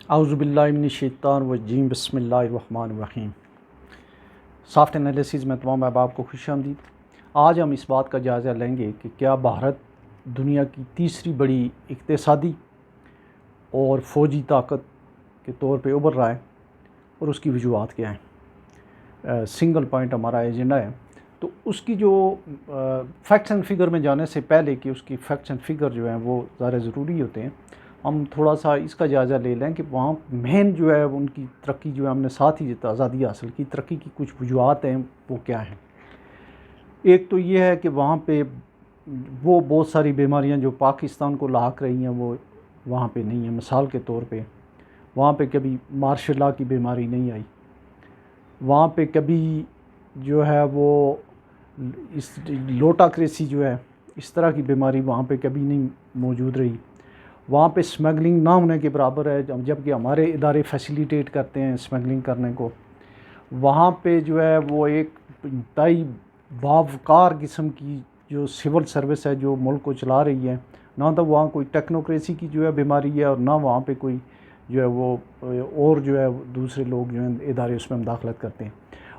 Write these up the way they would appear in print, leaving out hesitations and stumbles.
اعوذ باللہ من الشیطان الرجیم، بسم اللہ الرحمن الرحیم۔ سافٹ انالیسز میں تمام احباب کو خوش آمدید۔ آج ہم اس بات کا جائزہ لیں گے کہ کیا بھارت دنیا کی تیسری بڑی اقتصادی اور فوجی طاقت کے طور پہ ابھر رہا ہے اور اس کی وجوہات کیا ہیں۔ سنگل پوائنٹ ہمارا ایجنڈا ہے، تو اس کی جو فیکٹس اینڈ فگر میں جانے سے پہلے کہ اس کی فیکٹس اینڈ فگر جو ہیں وہ ذرا ضروری ہوتے ہیں، ہم تھوڑا سا اس کا جائزہ لے لیں کہ وہاں مین جو ہے ان کی ترقی جو ہے ہم نے ساتھ ہی آزادی حاصل کی، ترقی کی کچھ وجوہات ہیں وہ کیا ہیں۔ ایک تو یہ ہے کہ وہاں پہ وہ بہت ساری بیماریاں جو پاکستان کو لاحق رہی ہیں وہ وہاں پہ نہیں ہیں۔ مثال کے طور پہ وہاں پہ کبھی مارشل لا کی بیماری نہیں آئی، وہاں پہ کبھی جو ہے وہ اس لوٹاکریسی جو ہے اس طرح کی بیماری وہاں پہ کبھی نہیں موجود رہی، وہاں پہ اسمگلنگ نہ ہونے کے برابر ہے، جبکہ ہمارے ادارے فیسیلیٹیٹ کرتے ہیں اسمگلنگ کرنے کو۔ وہاں پہ جو ہے وہ ایک انتہائی باوقار قسم کی جو سول سروس ہے جو ملک کو چلا رہی ہے، نہ تو وہاں کوئی ٹیکنوکریسی کی جو ہے بیماری ہے اور نہ وہاں پہ کوئی جو ہے وہ اور جو ہے دوسرے لوگ جو ہیں ادارے اس میں مداخلت کرتے ہیں۔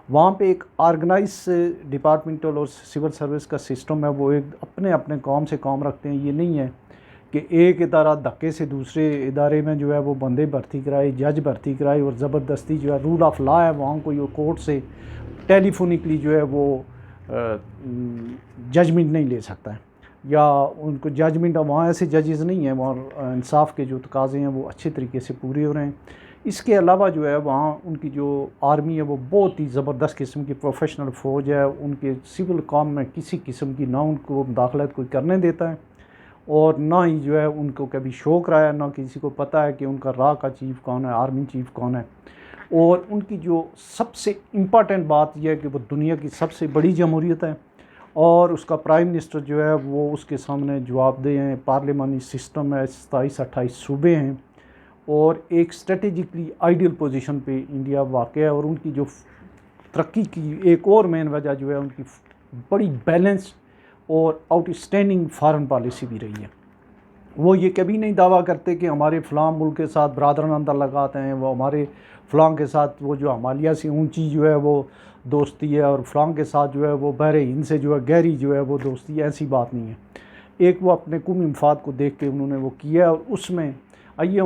وہاں پہ ایک آرگنائز ڈپارٹمنٹل اور سول سروس کا سسٹم ہے، وہ ایک اپنے اپنے کام سے کام رکھتے ہیں۔ یہ نہیں ہے کہ ایک ادارہ دھکے سے دوسرے ادارے میں جو ہے وہ بندے بھرتی کرائے، جج بھرتی کرائے اور زبردستی جو ہے رول آف لا ہے وہاں کوئی کورٹ سے ٹیلی فونکلی جو ہے وہ ججمنٹ نہیں لے سکتا ہے، یا ان کو ججمنٹ وہاں ایسے ججز نہیں ہیں، وہاں انصاف کے جو تقاضے ہیں وہ اچھے طریقے سے پورے ہو رہے ہیں۔ اس کے علاوہ جو ہے وہاں ان کی جو آرمی ہے وہ بہت ہی زبردست قسم کی پروفیشنل فوج ہے، ان کے سول کام میں کسی قسم کی نہ ان کو مداخلت کوئی کرنے دیتا ہے اور نہ ہی جو ہے ان کو کبھی شوق رہا ہے، نہ کسی کو پتہ ہے کہ ان کا راہ کا چیف کون ہے، آرمی چیف کون ہے۔ اور ان کی جو سب سے امپارٹنٹ بات یہ ہے کہ وہ دنیا کی سب سے بڑی جمہوریت ہے اور اس کا پرائم منسٹر جو ہے وہ اس کے سامنے جواب دہ ہیں، پارلیمانی سسٹم ہے، 27-28 صوبے ہیں اور ایک اسٹریٹجکلی آئیڈیل پوزیشن پہ انڈیا واقع ہے۔ اور ان کی جو ترقی کی ایک اور مین وجہ جو ہے ان کی بڑی بیلنسڈ اور آؤٹ اسٹینڈنگ فارن پالیسی بھی رہی ہے۔ وہ یہ کبھی نہیں دعویٰ کرتے کہ ہمارے فلاں ملک کے ساتھ برادرانہ تعلقات ہیں، وہ ہمارے فلاں کے ساتھ وہ جو ہمالیہ سے اونچی جو ہے وہ دوستی ہے اور فلاں کے ساتھ جو ہے وہ بحر ہند سے جو ہے گہری جو ہے وہ دوستی ہے، ایسی بات نہیں ہے۔ ایک وہ اپنے قومی مفاد کو دیکھ کے انہوں نے وہ کیا ہے اور اس میں آئیے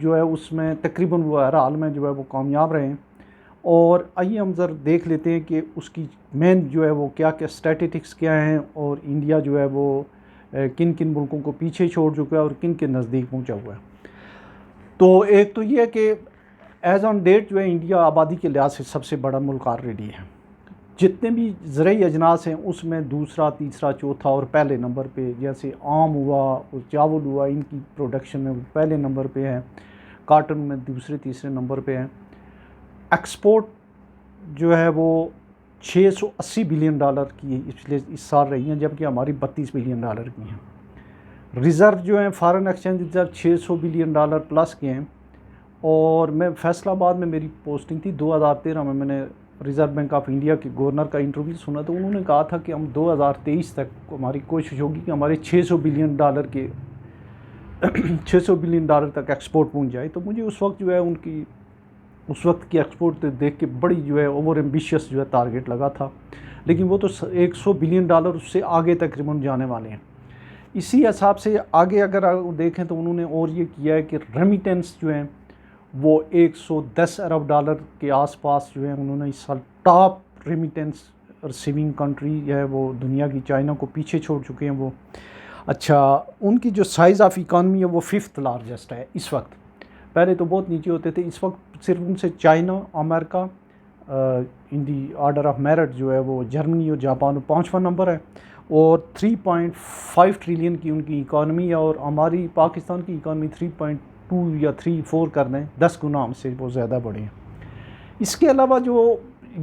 جو ہے اس میں تقریباً وہ ہر حال میں جو ہے وہ کامیاب رہے ہیں۔ اور آئیے ہم ذرا دیکھ لیتے ہیں کہ اس کی مین جو ہے وہ کیا کیا اسٹیٹسٹکس کیا ہیں اور انڈیا جو ہے وہ کن کن ملکوں کو پیچھے چھوڑ چکا ہے اور کن کے نزدیک پہنچا ہوا ہے۔ تو ایک تو یہ ہے کہ ایز آن ڈیٹ جو ہے انڈیا آبادی کے لحاظ سے سب سے بڑا ملک آلریڈی ہے۔ جتنے بھی زرعی اجناس ہیں اس میں دوسرا، تیسرا، چوتھا اور پہلے نمبر پہ، جیسے آم ہوا اور چاول ہوا، ان کی پروڈکشن میں پہلے نمبر پہ ہے، کاٹن میں دوسرے تیسرے نمبر پہ ہے۔ ایکسپورٹ جو ہے وہ $680 بلین کی پچھلے اس سال رہی ہیں، جبکہ ہماری $32 بلین کی ہیں۔ ریزرو جو ہیں foreign exchange reserve $600 billion plus کے ہیں۔ اور میں فیصل آباد میں میری پوسٹنگ تھی 2013 میں نے ریزرو بینک آف انڈیا کے گورنر کا انٹرویو سنا، تو انہوں نے کہا تھا کہ ہم 2023 تک ہماری کوشش ہوگی کہ ہمارے $600 بلین کے $600 بلین تک ایکسپورٹ پہنچ جائے۔ تو مجھے اس وقت جو ہے ان کی اس وقت کی ایکسپورٹ دیکھ کے بڑی جو ہے اوور ایمبیشیس جو ہے ٹارگیٹ لگا تھا، لیکن وہ تو $100 بلین اس سے آگے تقریباً جانے والے ہیں۔ اسی حساب سے آگے اگر دیکھیں تو انہوں نے اور یہ کیا ہے کہ ریمیٹنس جو ہیں وہ $110 ارب کے آس پاس جو ہے انہوں نے اس سال ٹاپ ریمیٹنس ریسیونگ کنٹری ہے وہ دنیا کی، چائنا کو پیچھے چھوڑ چکے ہیں وہ۔ اچھا، ان کی جو سائز آف اکانومی ہے وہ 5th لارجسٹ ہے اس وقت، پہلے تو بہت نیچے ہوتے تھے۔ اس وقت صرف ان سے China, America in the order of merit جو ہے وہ جرمنی اور جاپان 5واں نمبر ہے اور 3.5 ٹریلین کی ان کی اکانومی ہے، اور ہماری پاکستان کی اکانومی 3.2 یا 3.4 کر دیں، 10 گنا ہم سے بہت زیادہ بڑے ہیں۔ اس کے علاوہ جو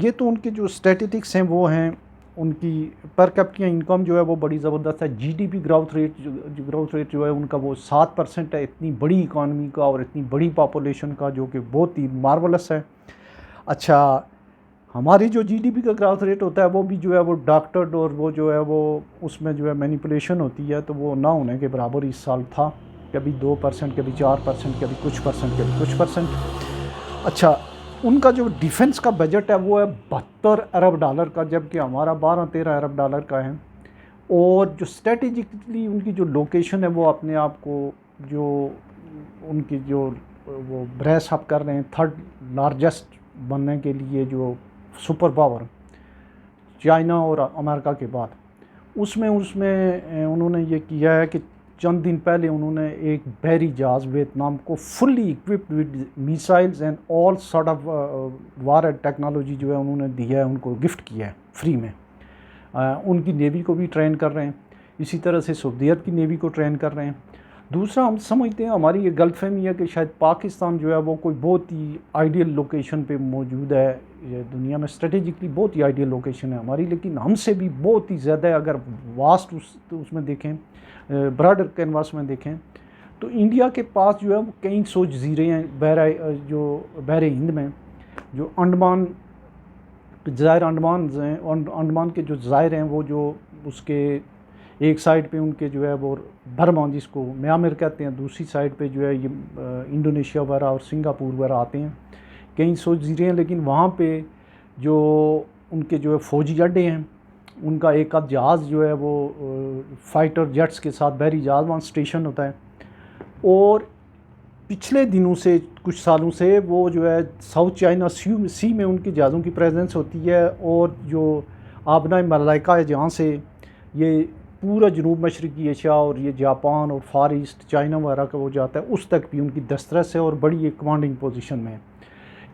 یہ تو ان کے جو اسٹیٹسٹکس ہیں وہ ہیں، ان کی پر کیپٹا انکم جو ہے وہ بڑی زبردست ہے۔ G D P growth rate جو ہے ان کا وہ 7% ہے، اتنی بڑی اکانومی کا اور اتنی بڑی پاپولیشن کا، جو کہ بہت ہی مارولس ہے۔ اچھا، ہماری جو جی ڈی پی کا گروتھ ریٹ ہوتا ہے وہ بھی جو ہے وہ ڈاکٹرڈ اور وہ جو ہے وہ اس میں جو ہے مینیپولیشن ہوتی ہے، تو وہ نہ ہونے کے برابر اس سال تھا۔ کبھی 2%, کبھی 4%, کبھی کچھ پرسنٹ, کبھی کچھ پرسنٹ. اچھا ان کا جو ڈیفنس کا بجٹ ہے وہ ہے $72 ارب کا, جبکہ ہمارا 12-13 ارب کا ہے. اور جو اسٹریٹجکلی ان کی جو لوکیشن ہے وہ اپنے آپ کو جو ان کی جو وہ بریس اپ کر رہے ہیں 3rd لارجسٹ بننے کے لیے, جو سپر پاور چائنا اور امریکہ کے بعد, اس میں انہوں نے یہ کیا ہے کہ چند دن پہلے انہوں نے ایک بحری جہاز ویتنام کو fully occupied with missiles and all sort of war and technology جو ہے انہوں نے دیا ہے, ان کو گفٹ کیا ہے فری میں. ان کی نیوی کو بھی ٹرین کر رہے ہیں, اسی طرح سے سعودی عرب کی نیوی کو ٹرین کر رہے ہیں. دوسرا ہم سمجھتے ہیں, ہماری یہ غلط فہمی ہے کہ شاید پاکستان جو ہے وہ کوئی بہت ہی آئیڈیل لوکیشن پہ موجود ہے دنیا میں, اسٹریٹجکلی بہت ہی آئیڈیل لوکیشن ہے ہماری, لیکن ہم سے بھی بہت ہی زیادہ ہے. اگر واسٹ اس میں دیکھیں, براڈر کینواس میں دیکھیں, تو انڈیا کے پاس جو ہے وہ کئی سو جزیرے ہیں بحر ہند میں, جو انڈمان جزائر انڈمان کے جو جزائر ہیں وہ جو اس کے ایک سائڈ پہ ان کے جو ہے وہ برما جس کو میامر کہتے ہیں, دوسری سائڈ پہ جو ہے یہ انڈونیشیا وغیرہ اور سنگاپور وغیرہ آتے ہیں, کئی سو جزیرے ہیں. لیکن وہاں پہ جو ان کے جو ہے فوجی اڈے ہیں, ان کا ایک آدھ جہاز جو ہے وہ فائٹر جیٹس کے ساتھ بحری جہاز وہاں اسٹیشن ہوتا ہے. اور پچھلے دنوں سے کچھ سالوں سے وہ جو ہے ساؤتھ چائنا سی میں ان کی جہازوں کی پریزنس ہوتی ہے, اور جو آبنائے ملائکہ ہے جہاں سے یہ پورا جنوب مشرقی ایشیا اور یہ جاپان اور فار ایسٹ چائنا وغیرہ کا وہ جاتا ہے, اس تک بھی ان کی دسترس ہے اور بڑی ایک کمانڈنگ پوزیشن میں ہے.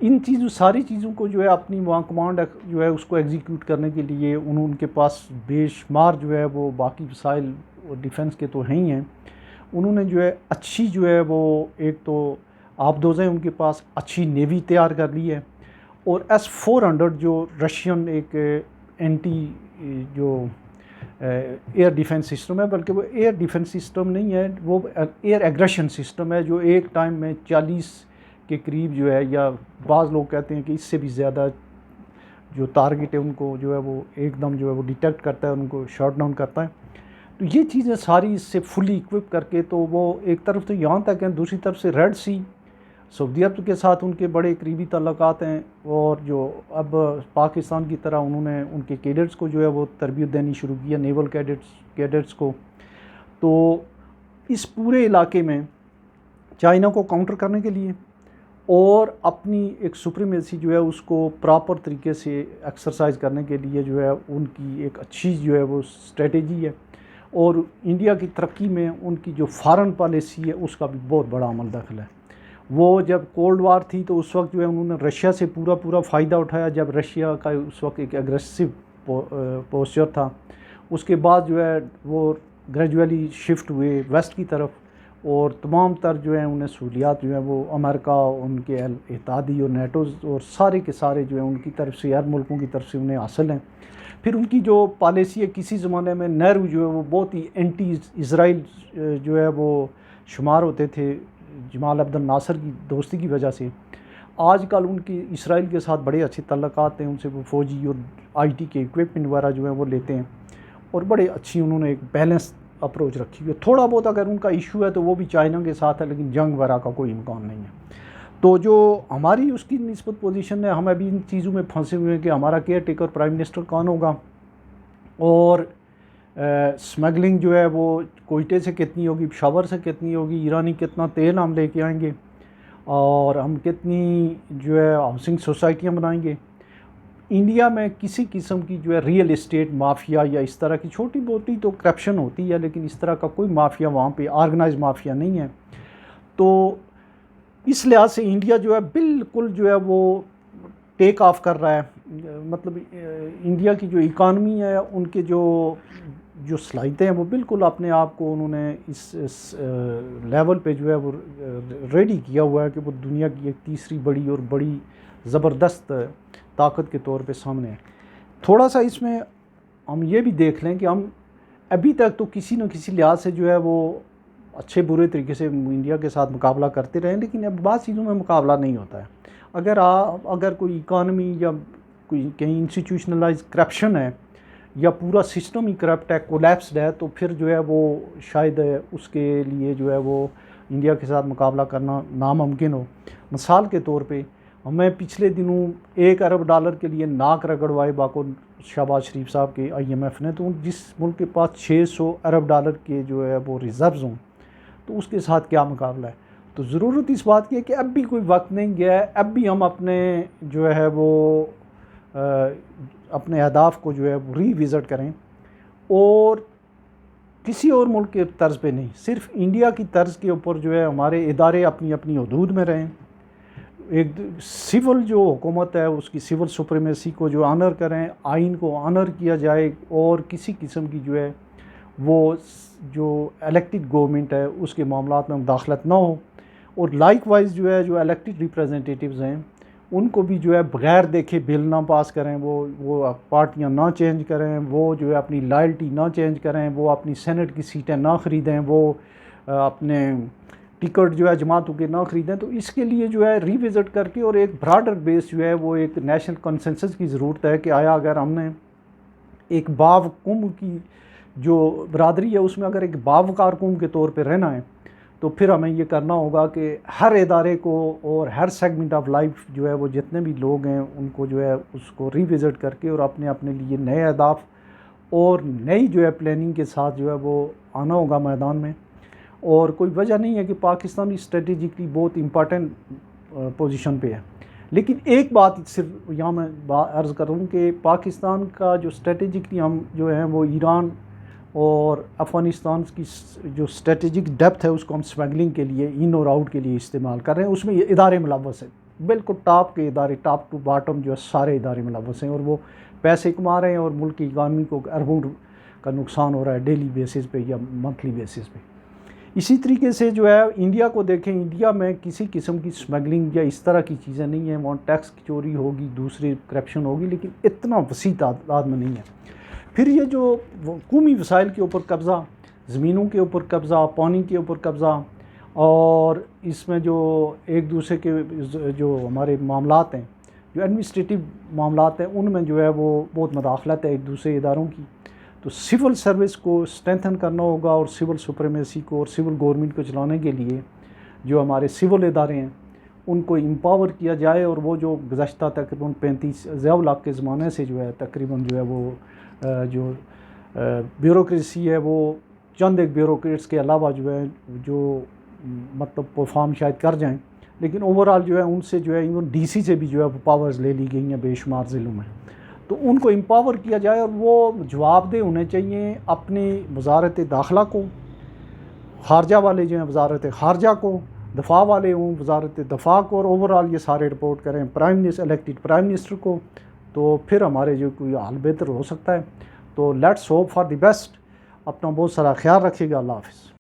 ان ساری چیزوں کو جو ہے اپنی وہاں کمانڈ جو ہے اس کو ایگزیکیوٹ کرنے کے لیے ان کے پاس بے شمار جو ہے وہ باقی وسائل ڈیفنس کے تو ہیں ہی ہیں. انہوں نے جو ہے اچھی جو ہے وہ ایک تو آبدوزیں ان کے پاس اچھی نیوی تیار کر لی ہے, اور S-400 جو رشین ایک اینٹی جو ایئر ڈیفنس سسٹم ہے, بلکہ وہ ایئر ڈیفنس سسٹم نہیں ہے, وہ ایئر ایگریشن سسٹم ہے, جو ایک ٹائم میں 40 کے قریب جو ہے, یا بعض لوگ کہتے ہیں کہ اس سے بھی زیادہ جو ٹارگٹ ہے ان کو جو ہے وہ ایک دم جو ہے وہ ڈیٹیکٹ کرتا ہے, ان کو شاٹ ڈاؤن کرتا ہے. تو یہ چیزیں ساری اس سے فلی اکوپ کر کے, تو وہ ایک طرف تو یہاں تک ہیں, دوسری طرف سے ریڈ سی سعودی عرب کے ساتھ ان کے بڑے قریبی تعلقات ہیں, اور جو اب پاکستان کی طرح انہوں نے ان کے کیڈٹس کو جو ہے وہ تربیت دینی شروع کی ہے, نیول کیڈٹس کو. تو اس پورے علاقے میں چائنا کو کاؤنٹر کرنے کے لیے اور اپنی ایک سپریمیسی جو ہے اس کو پراپر طریقے سے ایکسرسائز کرنے کے لیے جو ہے ان کی ایک اچھی جو ہے وہ اسٹریٹجی ہے. اور انڈیا کی ترقی میں ان کی جو فارن پالیسی ہے اس کا بھی بہت بڑا عمل دخل ہے. وہ جب کولڈ وار تھی تو اس وقت جو ہے انہوں نے رشیا سے پورا فائدہ اٹھایا, جب رشیا کا اس وقت ایک ایگریسو پوسچر تھا. اس کے بعد جو ہے وہ گریجولی شفٹ ہوئے ویسٹ کی طرف, اور تمام تر جو ہیں انہیں سہولیات جو ہیں وہ امریکہ, ان کے اتحادی اور نیٹوز اور سارے کے سارے جو ہیں ان کی طرف سے, ہر ملکوں کی طرف سے انہیں حاصل ہیں. پھر ان کی جو پالیسی ہے, کسی زمانے میں نہرو جو ہے وہ بہت ہی اینٹی اسرائیل جو ہے وہ شمار ہوتے تھے جمال عبد الناصر کی دوستی کی وجہ سے. آج کل ان کی اسرائیل کے ساتھ بڑے اچھے تعلقات ہیں, ان سے وہ فوجی اور آئی ٹی کے اکوپمنٹ وغیرہ جو ہیں وہ لیتے ہیں, اور بڑے اچھی انہوں نے ایک بیلنس اپروچ رکھی ہوئی ہے. تھوڑا بہت اگر ان کا ایشو ہے تو وہ بھی چائنا کے ساتھ ہے, لیکن جنگ وغیرہ کا کوئی امکان نہیں ہے. تو جو ہماری اس کی نسبت پوزیشن ہے, ہم ابھی ان چیزوں میں پھنسے ہوئے ہیں کہ ہمارا کیئر ٹیکر پرائم منسٹر کون ہوگا, اور سمگلنگ جو ہے وہ کوئٹے سے کتنی ہوگی, پشاور سے کتنی ہوگی, ایرانی کتنا تیل ہم لے کے آئیں گے, اور ہم کتنی جو ہے ہاؤسنگ سوسائٹیاں بنائیں گے. انڈیا میں کسی قسم کی جو ہے ریئل اسٹیٹ مافیا یا اس طرح کی چھوٹی موٹی تو کرپشن ہوتی ہے, لیکن اس طرح کا کوئی مافیا وہاں پہ آرگنائز مافیا نہیں ہے. تو اس لحاظ سے انڈیا جو ہے بالکل جو ہے وہ ٹیک آف کر رہا ہے. مطلب انڈیا کی جو اکانومی ہے, ان کے جو صلاحیتیں ہیں وہ بالکل اپنے آپ کو انہوں نے اس لیول پہ جو ہے وہ ریڈی کیا ہوا ہے کہ وہ دنیا کی ایک تیسری بڑی زبردست طاقت کے طور پہ سامنے ہے. تھوڑا سا اس میں ہم یہ بھی دیکھ لیں کہ ہم ابھی تک تو کسی نہ کسی لحاظ سے جو ہے وہ اچھے برے طریقے سے انڈیا کے ساتھ مقابلہ کرتے رہے, لیکن اب بعض چیزوں میں مقابلہ نہیں ہوتا ہے. اگر کوئی اکانومی یا کوئی کہیں انسٹیٹیوشنلائز کرپشن ہے یا پورا سسٹم ہی کرپٹ ہے، کولیپسڈ ہے، تو پھر جو ہے وہ شاید اس کے لیے جو ہے وہ انڈیا کے ساتھ مقابلہ کرنا ناممکن ہو۔ مثال کے طور پہ ہمیں پچھلے دنوں $1 ارب کے لیے ناک رگڑوائے باقو شہباز شریف صاحب کے IMF نے، تو جس ملک کے پاس $600 ارب کے جو ہے وہ ریزروز ہوں تو اس کے ساتھ کیا مقابلہ ہے۔ تو ضرورت اس بات کی ہے کہ اب بھی کوئی وقت نہیں گیا ہے، اب بھی ہم اپنے جو ہے وہ اپنے اہداف کو جو ہے ری وزٹ کریں، اور کسی اور ملک کے طرز پہ نہیں، صرف انڈیا کی طرز کے اوپر جو ہے ہمارے ادارے اپنی اپنی حدود میں رہیں، ایک سول جو حکومت ہے اس کی سول سپریمیسی کو جو آنر کریں، آئین کو آنر کیا جائے، اور کسی قسم کی جو ہے وہ جو الیکٹڈ گورنمنٹ ہے اس کے معاملات میں مداخلت نہ ہو، اور لائک وائز جو ہے جو الیکٹڈ ریپریزنٹیٹیوز ہیں ان کو بھی جو ہے بغیر دیکھے بل نہ پاس کریں، وہ پارٹیاں نہ چینج کریں، وہ جو ہے اپنی لائلٹی نہ چینج کریں، وہ اپنی سینٹ کی سیٹیں نہ خریدیں، وہ اپنے ٹکٹ جو ہے جماعتوں کے نہ خریدیں۔ تو اس کے لیے جو ہے ری وزٹ کر کے اور ایک براڈر بیس جو ہے وہ ایک نیشنل کنسنسس کی ضرورت ہے کہ آیا اگر ہم نے ایک باوقوم کی جو برادری ہے اس میں اگر ایک باوقار قوم کے طور پہ رہنا ہے تو پھر ہمیں یہ کرنا ہوگا کہ ہر ادارے کو اور ہر سیگمنٹ آف لائف جو ہے وہ جتنے بھی لوگ ہیں ان کو جو ہے اس کو ری وزٹ کر کے اور اپنے لیے نئے اہداف اور نئی جو ہے پلاننگ کے ساتھ جو ہے وہ آنا ہوگا میدان میں۔ اور کوئی وجہ نہیں ہے کہ پاکستان اسٹریٹجکلی بہت امپارٹنٹ پوزیشن پہ ہے، لیکن ایک بات صرف یہاں میں عرض کروں کہ پاکستان کا جو اسٹریٹجکلی ہم جو ہیں وہ ایران اور افغانستان کی جو اسٹریٹجک ڈیپتھ ہے اس کو ہم اسمگلنگ کے لیے ان اور آؤٹ کے لیے استعمال کر رہے ہیں، اس میں یہ ادارے ملوث ہیں، بالکل ٹاپ کے ادارے، ٹاپ ٹو باٹم جو ہے سارے ادارے ملوث ہیں، اور وہ پیسے کما رہے ہیں اور ملک کی اکانومی کو اربوں کا نقصان ہو رہا ہے ڈیلی بیسس پہ یا منتھلی بیسس پہ۔ اسی طریقے سے جو ہے انڈیا کو دیکھیں، انڈیا میں کسی قسم کی اسمگلنگ یا اس طرح کی چیزیں نہیں ہیں، وہاں ٹیکس کی چوری ہوگی، دوسری کرپشن ہوگی، لیکن اتنا وسیع تعداد میں نہیں ہے۔ پھر یہ جو قومی وسائل کے اوپر قبضہ، زمینوں کے اوپر قبضہ، پانی کے اوپر قبضہ، اور اس میں جو ایک دوسرے کے جو ہمارے معاملات ہیں، جو ایڈمنسٹریٹو معاملات ہیں، ان میں جو ہے وہ بہت مداخلت ہے ایک دوسرے اداروں کی۔ تو سول سروس کو اسٹرینتھن کرنا ہوگا، اور سول سپریمیسی کو اور سول گورنمنٹ کو چلانے کے لیے جو ہمارے سول ادارے ہیں ان کو امپاور کیا جائے، اور وہ جو گزشتہ تقریباً 35 ضیاء الحق کے زمانے سے جو ہے تقریباً جو ہے وہ جو بیوروکریسی ہے وہ چند ایک بیوروکریٹس کے علاوہ جو ہے جو مطلب پرفارم شاید کر جائیں، لیکن اوورآل جو ہے ان سے جو ہے ایون DC سے بھی جو ہے وہ پاورز لے لی گئی ہیں بے شمار ضلعوں میں، تو ان کو امپاور کیا جائے، اور وہ جواب دہ ہونے چاہیے اپنی وزارت داخلہ کو، خارجہ والے جو ہیں وزارت خارجہ کو، دفاع والے ہوں وزارت دفاع کو، اور اوورآل یہ سارے رپورٹ کریں الیکٹڈ پرائم منسٹر کو، تو پھر ہمارے جو کوئی حال بہتر ہو سکتا ہے۔ تو let's hope for the best. اپنا بہت سارا خیال رکھیے گا۔ اللہ حافظ۔